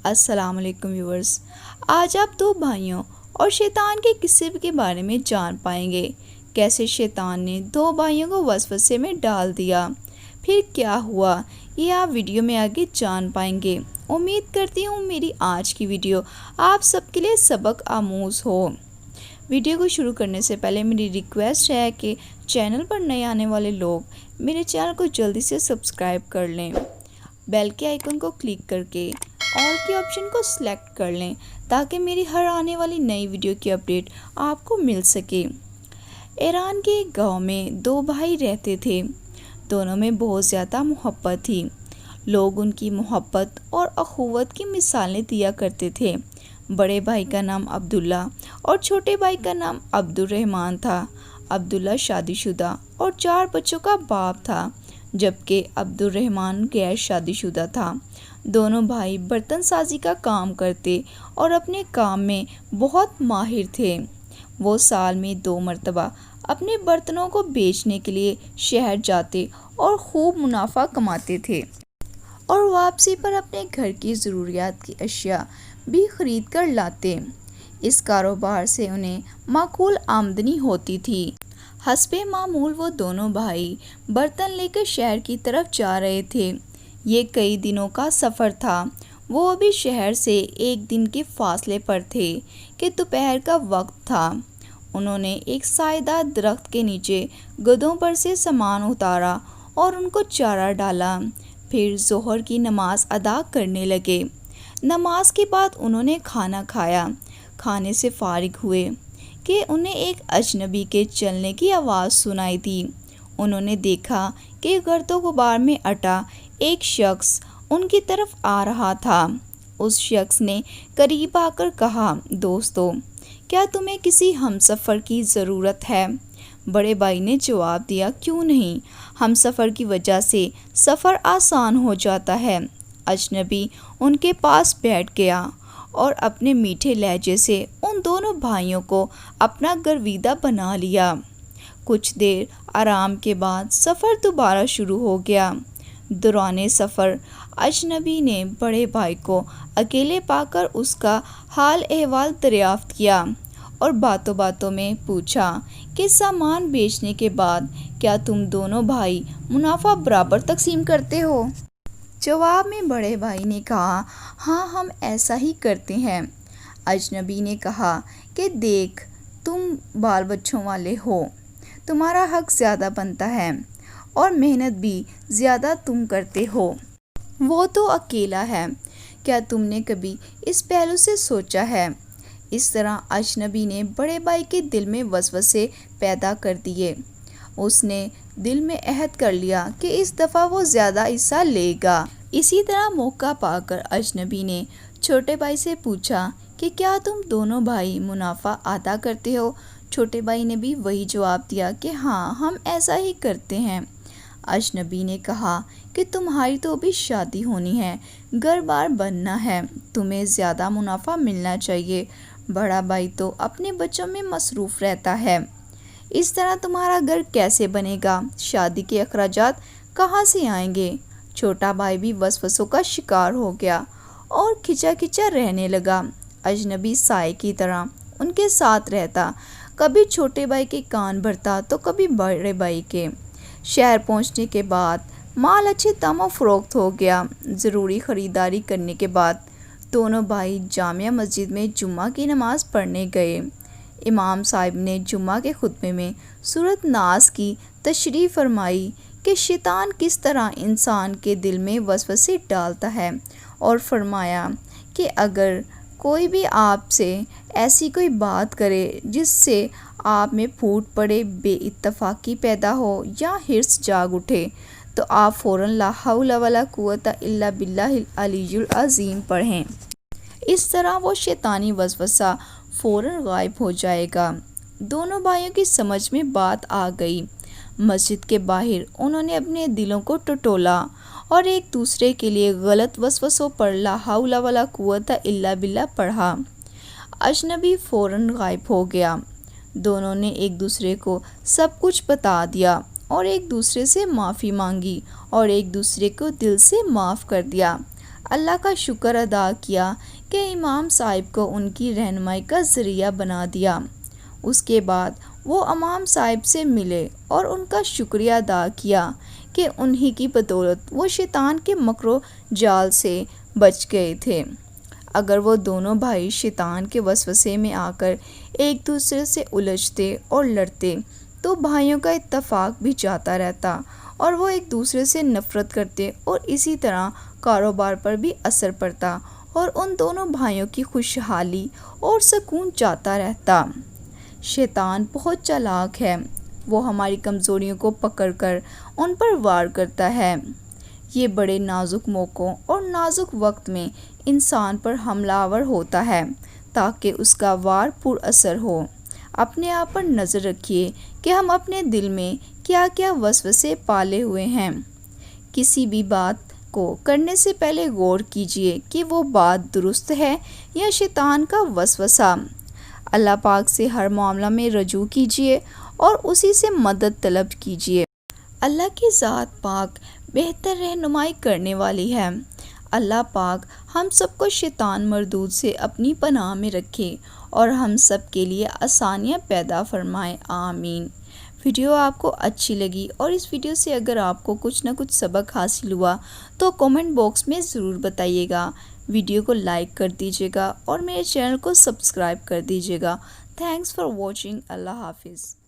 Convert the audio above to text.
السلام علیکم ویورز، آج آپ دو بھائیوں اور شیطان کے قصے کے بارے میں جان پائیں گے۔ کیسے شیطان نے دو بھائیوں کو وسوسے میں ڈال دیا، پھر کیا ہوا، یہ آپ ویڈیو میں آگے جان پائیں گے۔ امید کرتی ہوں میری آج کی ویڈیو آپ سب کے لیے سبق آموز ہو۔ ویڈیو کو شروع کرنے سے پہلے میری ریکویسٹ ہے کہ چینل پر نئے آنے والے لوگ میرے چینل کو جلدی سے سبسکرائب کر لیں، بیل کے آئیکن کو کلک کر کے آل کے آپشن کو سلیکٹ کر لیں تاکہ میری ہر آنے والی نئی ویڈیو کی اپڈیٹ آپ کو مل سکے۔ ایران کے ایک گاؤں میں دو بھائی رہتے تھے، دونوں میں بہت زیادہ محبت تھی۔ لوگ ان کی محبت اور اخوت کی مثالیں دیا کرتے تھے۔ بڑے بھائی کا نام عبداللہ اور چھوٹے بھائی کا نام عبد الرحمن تھا۔ عبداللہ شادی شدہ اور 4 بچوں کا باپ تھا، جبکہ عبد الرحمن غیر شادی شدہ تھا۔ دونوں بھائی برتن سازی کا کام کرتے اور اپنے کام میں بہت ماہر تھے۔ وہ سال میں 2 مرتبہ اپنے برتنوں کو بیچنے کے لیے شہر جاتے اور خوب منافع کماتے تھے، اور واپسی پر اپنے گھر کی ضروریات کی اشیاء بھی خرید کر لاتے۔ اس کاروبار سے انہیں معقول آمدنی ہوتی تھی۔ حسب معمول وہ دونوں بھائی برتن لے کر شہر کی طرف جا رہے تھے۔ یہ کئی دنوں کا سفر تھا۔ وہ ابھی شہر سے 1 دن کے فاصلے پر تھے کہ دوپہر کا وقت تھا۔ انہوں نے ایک سایہ دار درخت کے نیچے گدھوں پر سے سامان اتارا اور ان کو چارہ ڈالا، پھر ظہر کی نماز ادا کرنے لگے۔ نماز کے بعد انہوں نے کھانا کھایا۔ کھانے سے فارغ ہوئے کہ انہیں ایک اجنبی کے چلنے کی آواز سنائی دی۔ انہوں نے دیکھا کہ گرد و غبار میں اٹا ایک شخص ان کی طرف آ رہا تھا۔ اس شخص نے قریب آ کر کہا، دوستو، کیا تمہیں کسی ہمسفر کی ضرورت ہے؟ بڑے بھائی نے جواب دیا، کیوں نہیں، ہمسفر کی وجہ سے سفر آسان ہو جاتا ہے۔ اجنبی ان کے پاس بیٹھ گیا اور اپنے میٹھے لہجے سے ان دونوں بھائیوں کو اپنا گرویدہ بنا لیا۔ کچھ دیر آرام کے بعد سفر دوبارہ شروع ہو گیا۔ دوران سفر اجنبی نے بڑے بھائی کو اکیلے پا کر اس کا حال احوال دریافت کیا اور باتوں باتوں میں پوچھا کہ سامان بیچنے کے بعد کیا تم دونوں بھائی منافع برابر تقسیم کرتے ہو؟ جواب میں بڑے بھائی نے کہا، ہاں، ہم ایسا ہی کرتے ہیں۔ اجنبی نے کہا کہ دیکھ، تم بال بچوں والے ہو، تمہارا حق زیادہ بنتا ہے اور محنت بھی زیادہ تم کرتے ہو۔ وہ تو اکیلا ہے، کیا تم نے کبھی اس پہلو سے سوچا ہے؟ اس طرح اجنبی نے بڑے بھائی کے دل میں وسوسے پیدا کر دیے۔ اس نے دل میں عہد کر لیا کہ اس دفعہ وہ زیادہ حصہ لے گا۔ اسی طرح موقع پا کر اجنبی نے چھوٹے بھائی سے پوچھا کہ کیا تم دونوں بھائی منافع ادا کرتے ہو؟ چھوٹے بھائی نے بھی وہی جواب دیا کہ ہاں، ہم ایسا ہی کرتے ہیں۔ اجنبی نے کہا کہ تمہاری تو ابھی شادی ہونی ہے، گھر بار بننا ہے، تمہیں زیادہ منافع ملنا چاہیے۔ بڑا بھائی تو اپنے بچوں میں مصروف رہتا ہے، اس طرح تمہارا گھر کیسے بنے گا؟ شادی کے اخراجات کہاں سے آئیں گے؟ چھوٹا بھائی بھی وسوسوں کا شکار ہو گیا اور کھچا کھچا رہنے لگا۔ اجنبی سائے کی طرح ان کے ساتھ رہتا، کبھی چھوٹے بھائی کے کان بھرتا تو کبھی بڑے بھائی کے۔ شہر پہنچنے کے بعد مال اچھے داموں فروخت ہو گیا۔ ضروری خریداری کرنے کے بعد دونوں بھائی جامع مسجد میں جمعہ کی نماز پڑھنے گئے۔ امام صاحب نے جمعہ کے خطبے میں سورۃ ناس کی تشریح فرمائی کہ شیطان کس طرح انسان کے دل میں وسوسے ڈالتا ہے، اور فرمایا کہ اگر کوئی بھی آپ سے ایسی کوئی بات کرے جس سے آپ میں پھوٹ پڑے، بے اتفاقی پیدا ہو یا حرص جاگ اٹھے، تو آپ فوراً لا حول ولا قوت الا باللہ العلی العظیم پڑھیں۔ اس طرح وہ شیطانی وسوسہ فوراً غائب ہو جائے گا۔ دونوں بھائیوں کی سمجھ میں بات آ گئی۔ مسجد کے باہر انہوں نے اپنے دلوں کو ٹٹولا اور ایک دوسرے کے لیے غلط وسوسوں پر لا حول ولا قوت الا باللہ پڑھا۔ اجنبی فوراً غائب ہو گیا۔ دونوں نے ایک دوسرے کو سب کچھ بتا دیا اور ایک دوسرے سے معافی مانگی اور ایک دوسرے کو دل سے معاف کر دیا۔ اللہ کا شکر ادا کیا کہ امام صاحب کو ان کی رہنمائی کا ذریعہ بنا دیا۔ اس کے بعد وہ امام صاحب سے ملے اور ان کا شکریہ ادا کیا کہ انہی کی بدولت وہ شیطان کے مکر و جال سے بچ گئے تھے۔ اگر وہ دونوں بھائی شیطان کے وسوسے میں آ کر ایک دوسرے سے الجھتے اور لڑتے تو بھائیوں کا اتفاق بھی جاتا رہتا اور وہ ایک دوسرے سے نفرت کرتے اور اسی طرح کاروبار پر بھی اثر پڑتا اور ان دونوں بھائیوں کی خوشحالی اور سکون جاتا رہتا۔ شیطان بہت چالاک ہے، وہ ہماری کمزوریوں کو پکڑ کر ان پر وار کرتا ہے۔ یہ بڑے نازک موقعوں اور نازک وقت میں انسان پر حملہ آور ہوتا ہے تاکہ اس کا وار پر اثر ہو۔ اپنے آپ پر نظر رکھیے کہ ہم اپنے دل میں کیا کیا وسوسے پالے ہوئے ہیں۔ کسی بھی بات کو کرنے سے پہلے غور کیجیے کہ وہ بات درست ہے یا شیطان کا وسوسہ۔ اللہ پاک سے ہر معاملہ میں رجوع کیجیے اور اسی سے مدد طلب کیجیے۔ اللہ کی ذات پاک بہتر رہنمائی کرنے والی ہے۔ اللہ پاک ہم سب کو شیطان مردود سے اپنی پناہ میں رکھے اور ہم سب کے لیے آسانیاں پیدا فرمائے، آمین۔ ویڈیو آپ کو اچھی لگی اور اس ویڈیو سے اگر آپ کو کچھ نہ کچھ سبق حاصل ہوا تو کامنٹ باکس میں ضرور بتائیے گا۔ ویڈیو کو لائک کر دیجیے گا اور میرے چینل کو سبسکرائب کر دیجیے گا۔ Thanks for watching. اللہ حافظ۔